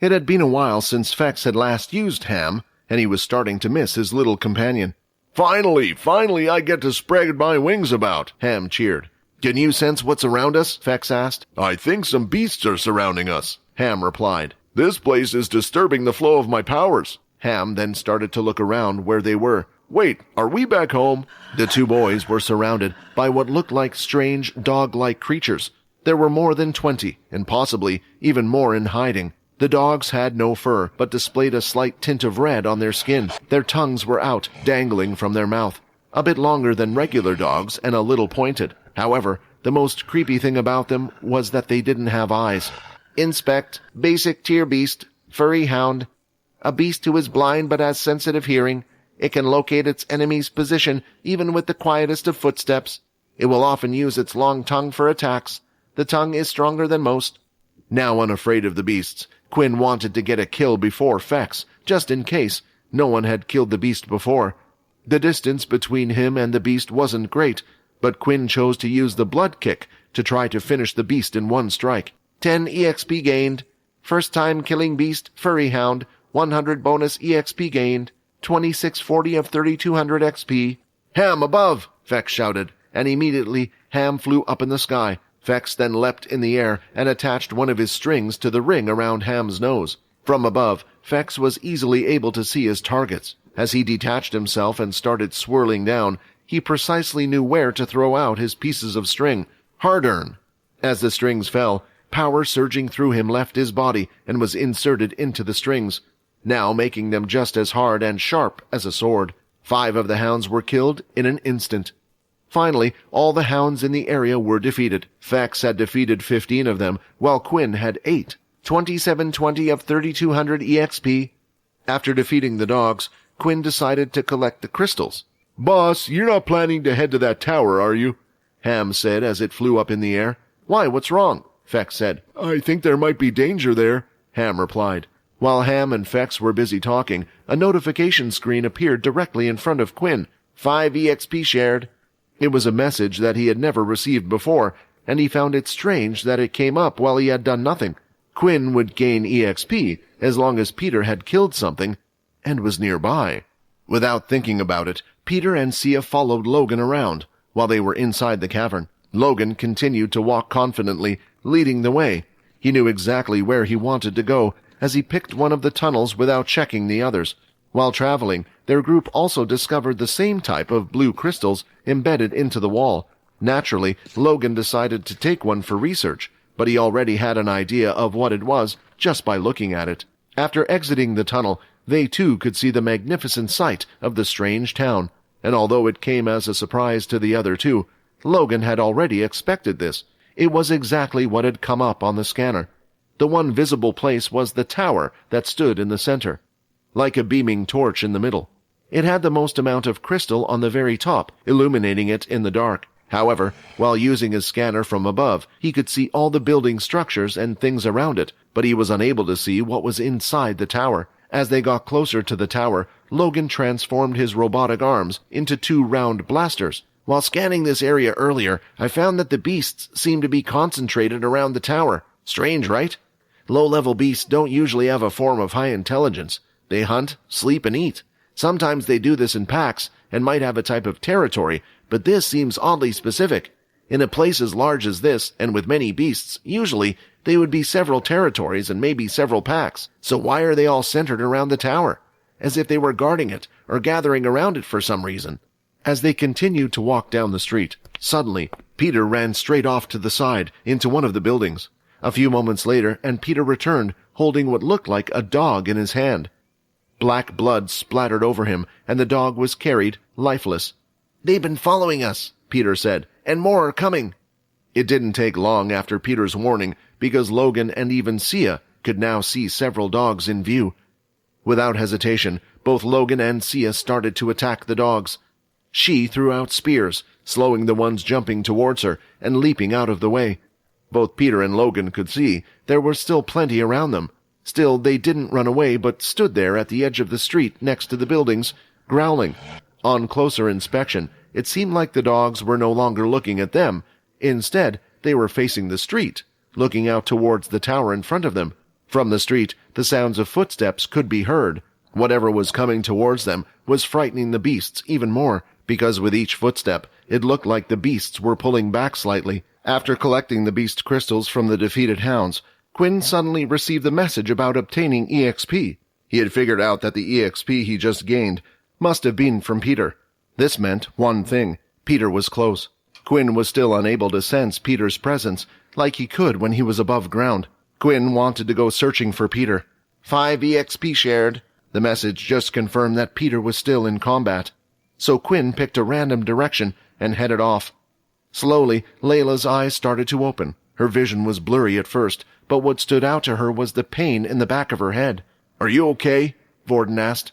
It had been a while since Fex had last used Ham, and he was starting to miss his little companion. Finally I get to spread my wings about, Ham cheered. Can you sense what's around us? Fex asked. I think some beasts are surrounding us, Ham replied. This place is disturbing the flow of my powers. Ham then started to look around where they were. Wait, are we back home? The two boys were surrounded by what looked like strange, dog-like creatures. There were more than 20, and possibly even more in hiding. The dogs had no fur, but displayed a slight tint of red on their skin. Their tongues were out, dangling from their mouth, a bit longer than regular dogs and a little pointed. However, the most creepy thing about them was that they didn't have eyes. Inspect, basic tier beast, furry hound. A beast who is blind but has sensitive hearing. It can locate its enemy's position even with the quietest of footsteps. It will often use its long tongue for attacks. The tongue is stronger than most. Now unafraid of the beasts, Quinn wanted to get a kill before Fex, just in case. No one had killed the beast before. The distance between him and the beast wasn't great, but Quinn chose to use the blood kick to try to finish the beast in one strike. 10 EXP gained. First time killing beast, furry hound. 100 bonus EXP gained. 2640 of 3200 XP. Ham above! Fex shouted, and immediately Ham flew up in the sky. Fex then leapt in the air and attached one of his strings to the ring around Ham's nose. From above, Fex was easily able to see his targets. As he detached himself and started swirling down, he precisely knew where to throw out his pieces of string. Hard-earn. As the strings fell, power surging through him left his body and was inserted into the strings, now making them just as hard and sharp as a sword. 5 of the hounds were killed in an instant. Finally, all the hounds in the area were defeated. Fex had defeated 15 of them, while Quinn had 8. 2720 of 3200 EXP. After defeating the dogs, Quinn decided to collect the crystals. Boss, you're not planning to head to that tower, are you? Ham said as it flew up in the air. Why, what's wrong? Fex said. I think there might be danger there, Ham replied. While Ham and Fex were busy talking, a notification screen appeared directly in front of Quinn. 5 EXP shared. It was a message that he had never received before, and he found it strange that it came up while he had done nothing. Quinn would gain EXP as long as Peter had killed something and was nearby. Without thinking about it, Peter and Sia followed Logan around. While they were inside the cavern, Logan continued to walk confidently, leading the way. He knew exactly where he wanted to go, as he picked one of the tunnels without checking the others. While traveling, their group also discovered the same type of blue crystals embedded into the wall. Naturally, Logan decided to take one for research, but he already had an idea of what it was just by looking at it. After exiting the tunnel, they too could see the magnificent sight of the strange town, and although it came as a surprise to the other two, Logan had already expected this. It was exactly what had come up on the scanner. The one visible place was the tower that stood in the center, like a beaming torch in the middle. It had the most amount of crystal on the very top, illuminating it in the dark. However, while using his scanner from above, he could see all the building structures and things around it, but he was unable to see what was inside the tower. As they got closer to the tower, Logan transformed his robotic arms into 2 round blasters. While scanning this area earlier, I found that the beasts seem to be concentrated around the tower. Strange, right? Low-level beasts don't usually have a form of high intelligence. They hunt, sleep, and eat. Sometimes they do this in packs and might have a type of territory, but this seems oddly specific. In a place as large as this, and with many beasts, usually they would be several territories and maybe several packs. So why are they all centered around the tower? As if they were guarding it or gathering around it for some reason. As they continued to walk down the street, suddenly Peter ran straight off to the side into one of the buildings. A few moments later, and Peter returned, holding what looked like a dog in his hand. Black blood splattered over him, and the dog was carried, lifeless. "They've been following us," Peter said, "and more are coming." It didn't take long after Peter's warning, because Logan and even Sia could now see several dogs in view. Without hesitation, both Logan and Sia started to attack the dogs. She threw out spears, slowing the ones jumping towards her and leaping out of the way. Both Peter and Logan could see there were still plenty around them. Still, they didn't run away but stood there at the edge of the street next to the buildings, growling. On closer inspection, it seemed like the dogs were no longer looking at them. Instead, they were facing the street, looking out towards the tower in front of them. From the street, the sounds of footsteps could be heard. Whatever was coming towards them was frightening the beasts even more, because with each footstep, it looked like the beasts were pulling back slightly. After collecting the beast crystals from the defeated hounds, Quinn suddenly received the message about obtaining EXP. He had figured out that the EXP he just gained must have been from Peter. This meant one thing: Peter was close. Quinn was still unable to sense Peter's presence like he could when he was above ground. Quinn wanted to go searching for Peter. 5 EXP shared. The message just confirmed that Peter was still in combat. So Quinn picked a random direction and headed off. Slowly, Layla's eyes started to open. Her vision was blurry at first, but what stood out to her was the pain in the back of her head. "Are you okay?" Varden asked.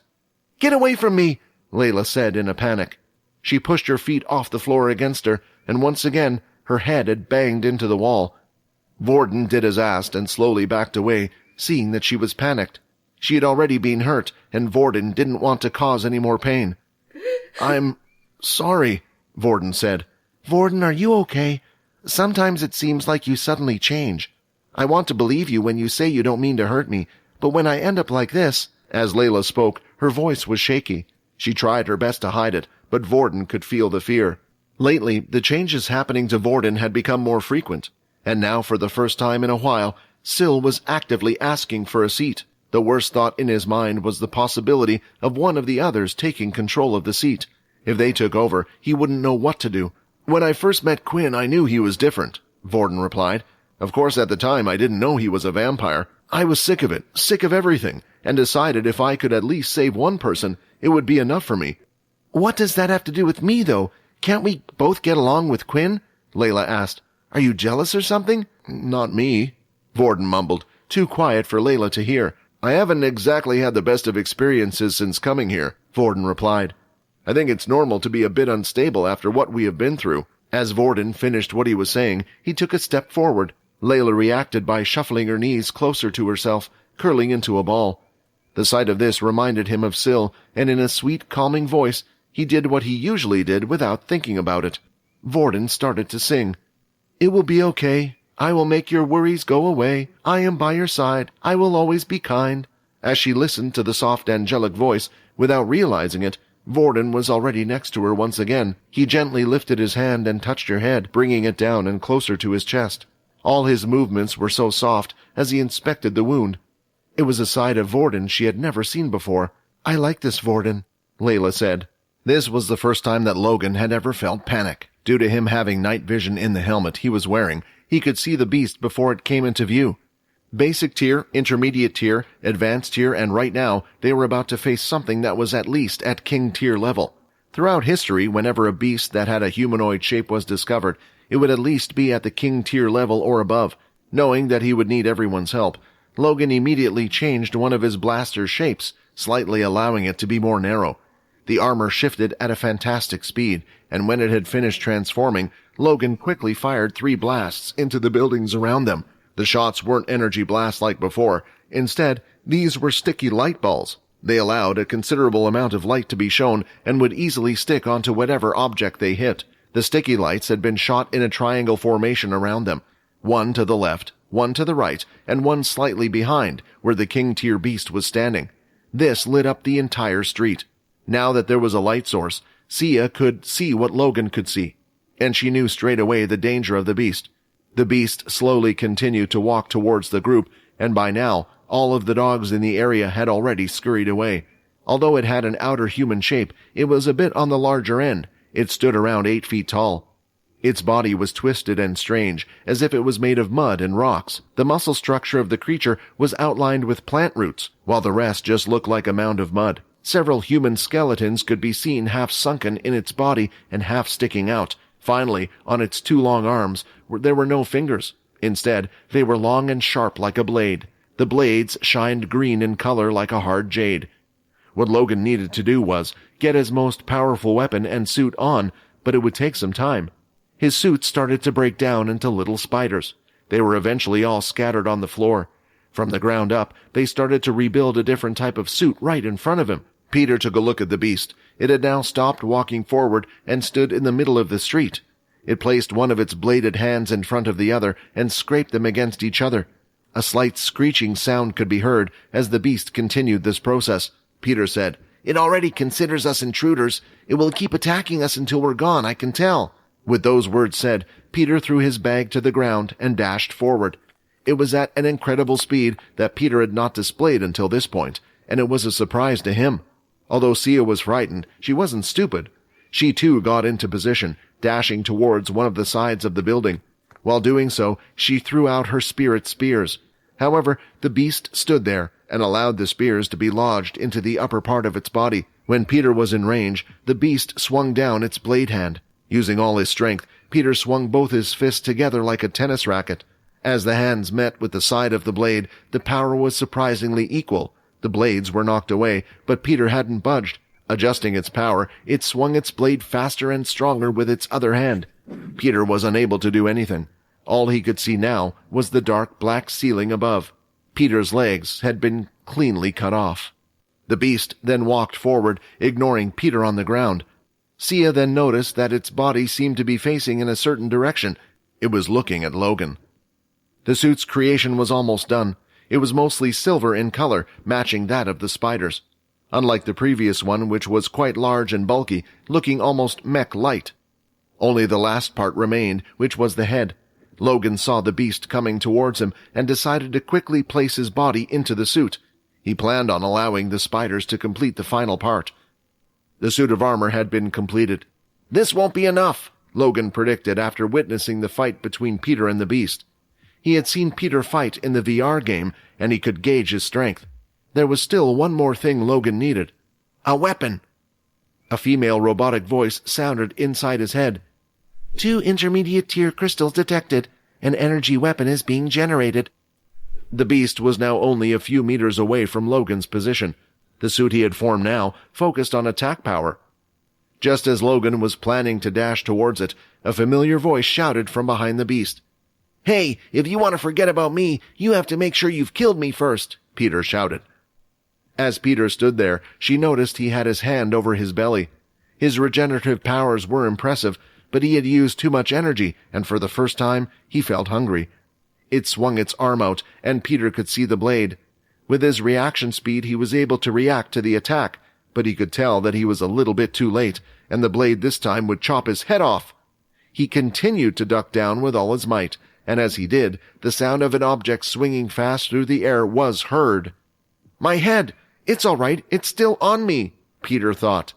"Get away from me!" Layla said in a panic. She pushed her feet off the floor against her, and once again her head had banged into the wall. Varden did as asked and slowly backed away, seeing that she was panicked. She had already been hurt, and Varden didn't want to cause any more pain. "I'm sorry," Varden said. "Varden, are you okay? Sometimes it seems like you suddenly change. I want to believe you when you say you don't mean to hurt me, but when I end up like this—" As Layla spoke, her voice was shaky. She tried her best to hide it, but Varden could feel the fear. Lately, the changes happening to Varden had become more frequent, and now for the first time in a while, Syl was actively asking for a seat. The worst thought in his mind was the possibility of one of the others taking control of the seat. If they took over, he wouldn't know what to do. "When I first met Quinn, I knew he was different," Varden replied. "Of course, at the time, I didn't know he was a vampire. I was sick of it, sick of everything, and decided if I could at least save one person, it would be enough for me." "What does that have to do with me, though? Can't we both get along with Quinn?" Layla asked. "Are you jealous or something?" "Not me," Varden mumbled, too quiet for Layla to hear. "I haven't exactly had the best of experiences since coming here," Varden replied. "I think it's normal to be a bit unstable after what we have been through." As Varden finished what he was saying, he took a step forward. Layla reacted by shuffling her knees closer to herself, curling into a ball. The sight of this reminded him of Syl, and in a sweet, calming voice, he did what he usually did without thinking about it. Varden started to sing. "It will be okay. I will make your worries go away. I am by your side. I will always be kind." As she listened to the soft angelic voice, without realizing it, Varden was already next to her once again. He gently lifted his hand and touched her head, bringing it down and closer to his chest. All his movements were so soft as he inspected the wound. It was a side of Varden she had never seen before. "I like this, Varden," Layla said. This was the first time that Logan had ever felt panic. Due to him having night vision in the helmet he was wearing, he could see the beast before it came into view. Basic tier, intermediate tier, advanced tier, and right now they were about to face something that was at least at king tier level. Throughout history, whenever a beast that had a humanoid shape was discovered, it would at least be at the king tier level or above. Knowing that he would need everyone's help, Logan immediately changed one of his blaster's shapes, slightly allowing it to be more narrow. The armor shifted at a fantastic speed, and when it had finished transforming, Logan quickly fired 3 blasts into the buildings around them. The shots weren't energy blasts like before. Instead, these were sticky light balls. They allowed a considerable amount of light to be shown and would easily stick onto whatever object they hit. The sticky lights had been shot in a triangle formation around them. One to the left, one to the right, and one slightly behind, where the king-tier beast was standing. This lit up the entire street. Now that there was a light source, Sia could see what Logan could see, and she knew straight away the danger of the beast. The beast slowly continued to walk towards the group, and by now, all of the dogs in the area had already scurried away. Although it had an outer human shape, it was a bit on the larger end. It stood around 8 feet tall. Its body was twisted and strange, as if it was made of mud and rocks. The muscle structure of the creature was outlined with plant roots, while the rest just looked like a mound of mud. Several human skeletons could be seen half sunken in its body and half sticking out. Finally, on its 2 long arms, there were no fingers. Instead, they were long and sharp like a blade. The blades shined green in color like a hard jade. What Logan needed to do was get his most powerful weapon and suit on, but it would take some time. His suit started to break down into little spiders. They were eventually all scattered on the floor. From the ground up, they started to rebuild a different type of suit right in front of him. Peter took a look at the beast. It had now stopped walking forward and stood in the middle of the street. It placed one of its bladed hands in front of the other and scraped them against each other. A slight screeching sound could be heard as the beast continued this process. Peter said, "It already considers us intruders. It will keep attacking us until we're gone, I can tell." With those words said, Peter threw his bag to the ground and dashed forward. It was at an incredible speed that Peter had not displayed until this point, and it was a surprise to him. Although Sia was frightened, she wasn't stupid. She too got into position, dashing towards one of the sides of the building. While doing so, she threw out her spirit spears. However, the beast stood there and allowed the spears to be lodged into the upper part of its body. When Peter was in range, the beast swung down its blade hand. Using all his strength, Peter swung both his fists together like a tennis racket. As the hands met with the side of the blade, the power was surprisingly equal. The blades were knocked away, but Peter hadn't budged. Adjusting its power, it swung its blade faster and stronger with its other hand. Peter was unable to do anything. All he could see now was the dark black ceiling above. Peter's legs had been cleanly cut off. The beast then walked forward, ignoring Peter on the ground. Sia then noticed that its body seemed to be facing in a certain direction. It was looking at Logan. The suit's creation was almost done. It was mostly silver in color, matching that of the spiders. Unlike the previous one, which was quite large and bulky, looking almost mech-light. Only the last part remained, which was the head. Logan saw the beast coming towards him and decided to quickly place his body into the suit. He planned on allowing the spiders to complete the final part. The suit of armor had been completed. "This won't be enough," Logan predicted after witnessing the fight between Peter and the beast. He had seen Peter fight in the VR game, and he could gauge his strength. There was still one more thing Logan needed. A weapon. A female robotic voice sounded inside his head. 2 intermediate-tier crystals detected. An energy weapon is being generated. The beast was now only a few meters away from Logan's position. The suit he had formed now focused on attack power. Just as Logan was planning to dash towards it, a familiar voice shouted from behind the beast. "Hey, if you want to forget about me, you have to make sure you've killed me first," Peter shouted. As Peter stood there, she noticed he had his hand over his belly. His regenerative powers were impressive, but he had used too much energy, and for the first time, he felt hungry. It swung its arm out, and Peter could see the blade. With his reaction speed, he was able to react to the attack, but he could tell that he was a little bit too late, and the blade this time would chop his head off. He continued to duck down with all his might, and as he did, the sound of an object swinging fast through the air was heard. "My head! It's all right, it's still on me," Peter thought.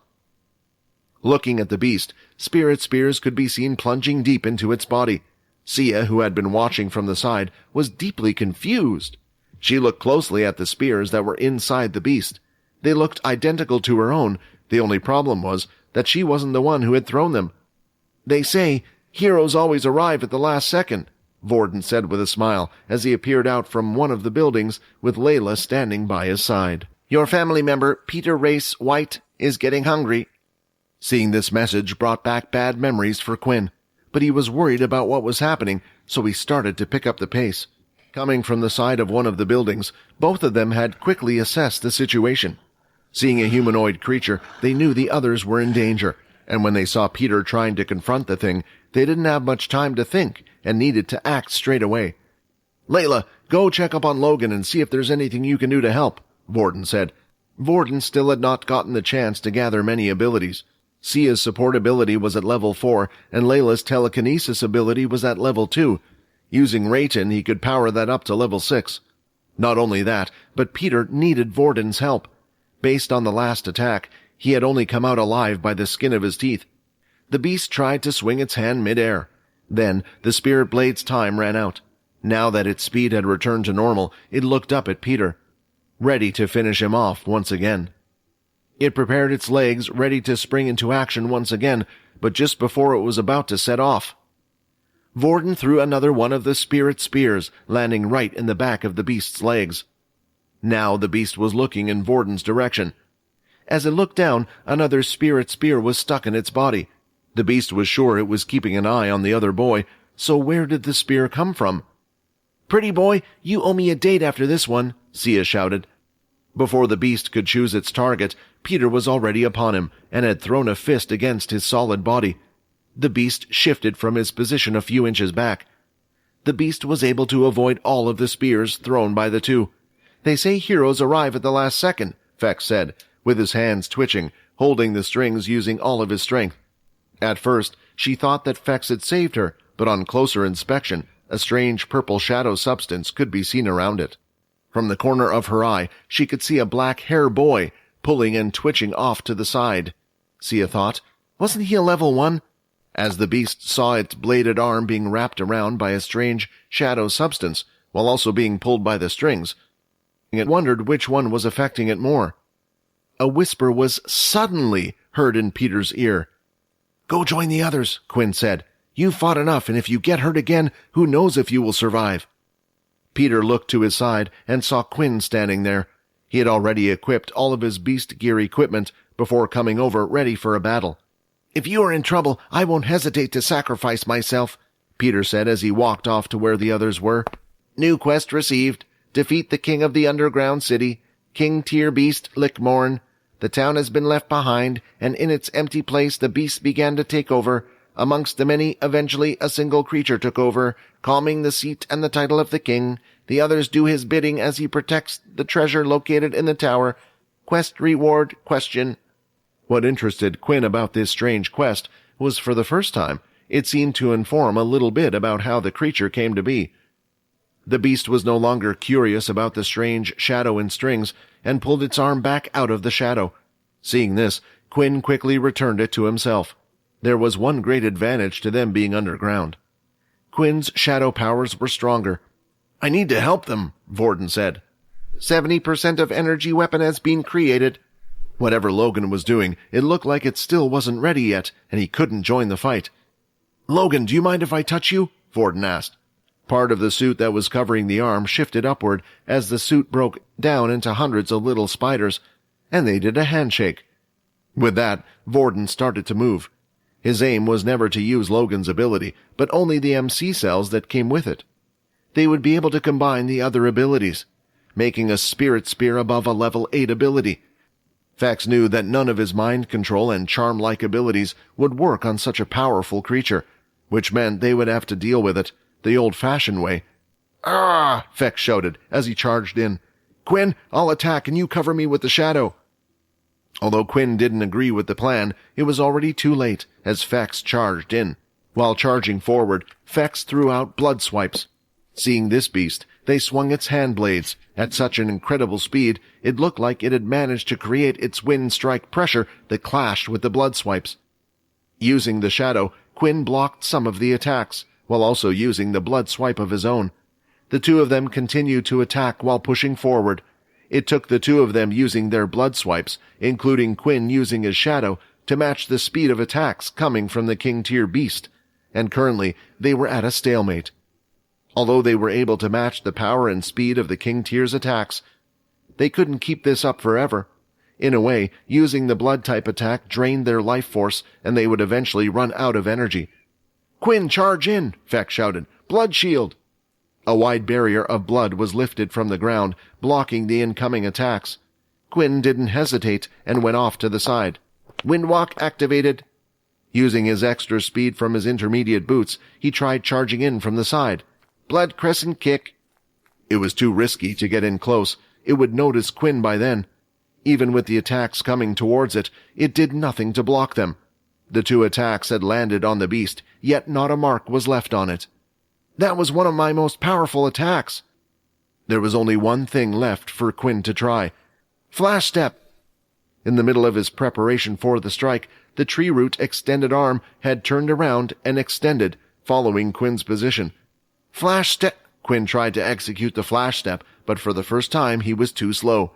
Looking at the beast, spirit spears could be seen plunging deep into its body. Sia, who had been watching from the side, was deeply confused. She looked closely at the spears that were inside the beast. They looked identical to her own. The only problem was that she wasn't the one who had thrown them. "They say heroes always arrive at the last second," Varden said with a smile as he appeared out from one of the buildings with Layla standing by his side. "Your family member, Peter Race White, is getting hungry." Seeing this message brought back bad memories for Quinn, but he was worried about what was happening, so he started to pick up the pace. Coming from the side of one of the buildings, both of them had quickly assessed the situation. Seeing a humanoid creature, they knew the others were in danger, and when they saw Peter trying to confront the thing, they didn't have much time to think and needed to act straight away. "Layla, go check up on Logan and see if there's anything you can do to help," Varden said. Varden still had not gotten the chance to gather many abilities. Sia's support ability was at level 4, and Layla's telekinesis ability was at level 2. Using Rayton, he could power that up to level 6. Not only that, but Peter needed Varden's help. Based on the last attack, he had only come out alive by the skin of his teeth. The beast tried to swing its hand mid-air. Then, the spirit blade's time ran out. Now that its speed had returned to normal, it looked up at Peter, ready to finish him off once again. It prepared its legs, ready to spring into action once again, but just before it was about to set off, Varden threw another one of the spirit spears, landing right in the back of the beast's legs. Now the beast was looking in Varden's direction. As it looked down, another spirit spear was stuck in its body. The beast was sure it was keeping an eye on the other boy, so where did the spear come from? "Pretty boy, you owe me a date after this one," Sia shouted. Before the beast could choose its target, Peter was already upon him and had thrown a fist against his solid body. The beast shifted from his position a few inches back. the beast was able to avoid all of the spears thrown by the two. "They say heroes arrive at the last second," Fex said, with his hands twitching, holding the strings using all of his strength. At first, she thought that Fex had saved her, but on closer inspection, a strange purple shadow substance could be seen around it. From the corner of her eye, she could see a black hair boy pulling and twitching off to the side. Sia thought, wasn't he a level 1? As the beast saw its bladed arm being wrapped around by a strange shadow substance, while also being pulled by the strings, it wondered which one was affecting it more. A whisper was suddenly heard in Peter's ear. "Go join the others," Quinn said. "You've fought enough, and if you get hurt again, who knows if you will survive." Peter looked to his side and saw Quinn standing there. He had already equipped all of his beast gear equipment before coming over ready for a battle. "If you are in trouble, I won't hesitate to sacrifice myself," Peter said as he walked off to where the others were. "New quest received. Defeat the king of the underground city, King Tyr Beast Lickmorn. The town has been left behind, and in its empty place the beasts began to take over. Amongst the many, eventually a single creature took over, calming the seat and the title of the king. The others do his bidding as he protects the treasure located in the tower. Quest reward question." What interested Quinn about this strange quest was, for the first time, it seemed to inform a little bit about how the creature came to be. The beast was no longer curious about the strange shadow in strings and pulled its arm back out of the shadow. Seeing this, Quinn quickly returned it to himself. There was one great advantage to them being underground. Quinn's shadow powers were stronger. "I need to help them," Varden said. 70% of energy weapon has been created." Whatever Logan was doing, it looked like it still wasn't ready yet, and he couldn't join the fight. "Logan, do you mind if I touch you?" Varden asked. Part of the suit that was covering the arm shifted upward as the suit broke down into hundreds of little spiders, and they did a handshake. With that, Varden started to move. His aim was never to use Logan's ability, but only the MC cells that came with it. They would be able to combine the other abilities, making a spirit spear above a level 8 ability. Fax knew that none of his mind control and charm-like abilities would work on such a powerful creature, which meant they would have to deal with it the old-fashioned way. "Ah!" Fex shouted as he charged in. "Quinn, I'll attack and you cover me with the shadow." Although Quinn didn't agree with the plan, it was already too late as Fex charged in. While charging forward, Fex threw out blood swipes. Seeing this beast, they swung its hand blades. At such an incredible speed, it looked like it had managed to create its wind strike pressure that clashed with the blood swipes. Using the shadow, Quinn blocked some of the attacks, while also using the blood swipe of his own. The two of them continued to attack while pushing forward. It took the two of them using their blood swipes, including Quinn using his shadow, to match the speed of attacks coming from the King Tyr beast, and currently they were at a stalemate. Although they were able to match the power and speed of the King Tyr's attacks, they couldn't keep this up forever. In a way, using the blood-type attack drained their life force, and they would eventually run out of energy. "Quinn, charge in!" Fex shouted. "Blood shield!" A wide barrier of blood was lifted from the ground, blocking the incoming attacks. Quinn didn't hesitate and went off to the side. Windwalk activated. Using his extra speed from his intermediate boots, he tried charging in from the side. Blood crescent kick. It was too risky to get in close. It would notice Quinn by then. Even with the attacks coming towards it, it did nothing to block them. The two attacks had landed on the beast, yet not a mark was left on it. "That was one of my most powerful attacks." There was only one thing left for Quinn to try. Flash step. In the middle of his preparation for the strike, the tree root extended arm had turned around and extended, following Quinn's position. Flash step. Quinn tried to execute the flash step, but for the first time he was too slow.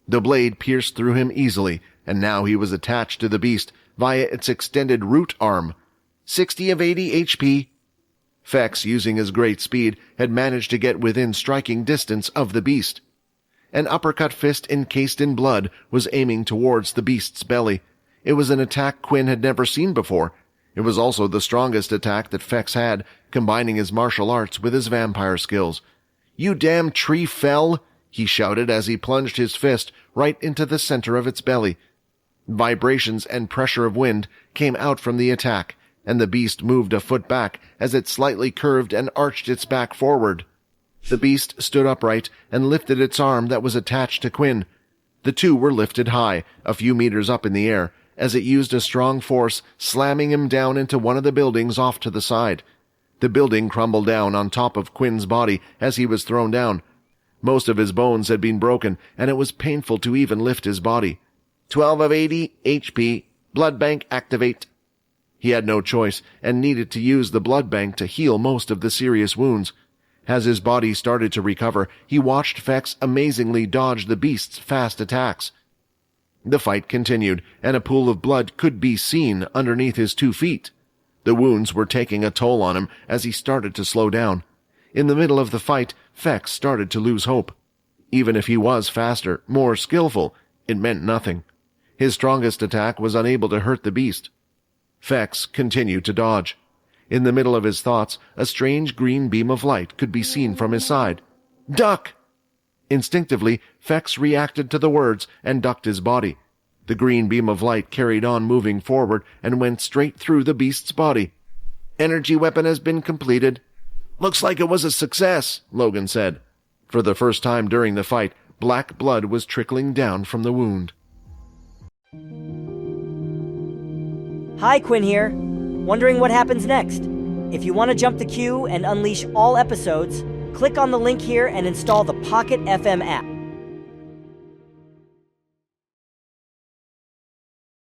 The blade pierced through him easily, and now he was attached to the beast via its extended root arm. 60 of 80 HP. Fex, using his great speed, had managed to get within striking distance of the beast. An uppercut fist encased in blood was aiming towards the beast's belly. It was an attack Quinn had never seen before. It was also the strongest attack that Fex had, combining his martial arts with his vampire skills. "You damn tree fell!" he shouted as he plunged his fist right into the center of its belly. Vibrations and pressure of wind came out from the attack, and the beast moved a foot back as it slightly curved and arched its back forward. The beast stood upright and lifted its arm that was attached to Quinn. The two were lifted high, a few meters up in the air, as it used a strong force, slamming him down into one of the buildings off to the side. The building crumbled down on top of Quinn's body as he was thrown down. Most of his bones had been broken, and it was painful to even lift his body. 12 of 80 HP. Blood bank activate. He had no choice, and needed to use the blood bank to heal most of the serious wounds. As his body started to recover, he watched Fex amazingly dodge the beast's fast attacks. The fight continued, and a pool of blood could be seen underneath his 2 feet. The wounds were taking a toll on him as he started to slow down. In the middle of the fight, Fex started to lose hope. Even if he was faster, more skillful, it meant nothing. His strongest attack was unable to hurt the beast. Fex continued to dodge. In the middle of his thoughts, a strange green beam of light could be seen from his side. Duck! Instinctively, Fex reacted to the words and ducked his body. The green beam of light carried on moving forward and went straight through the beast's body. Energy weapon has been completed. Looks like it was a success, Logan said. For the first time during the fight, black blood was trickling down from the wound. Hi, Quinn here. Wondering what happens next? If you want to jump the queue and unleash all episodes, click on the link here and install the Pocket FM app.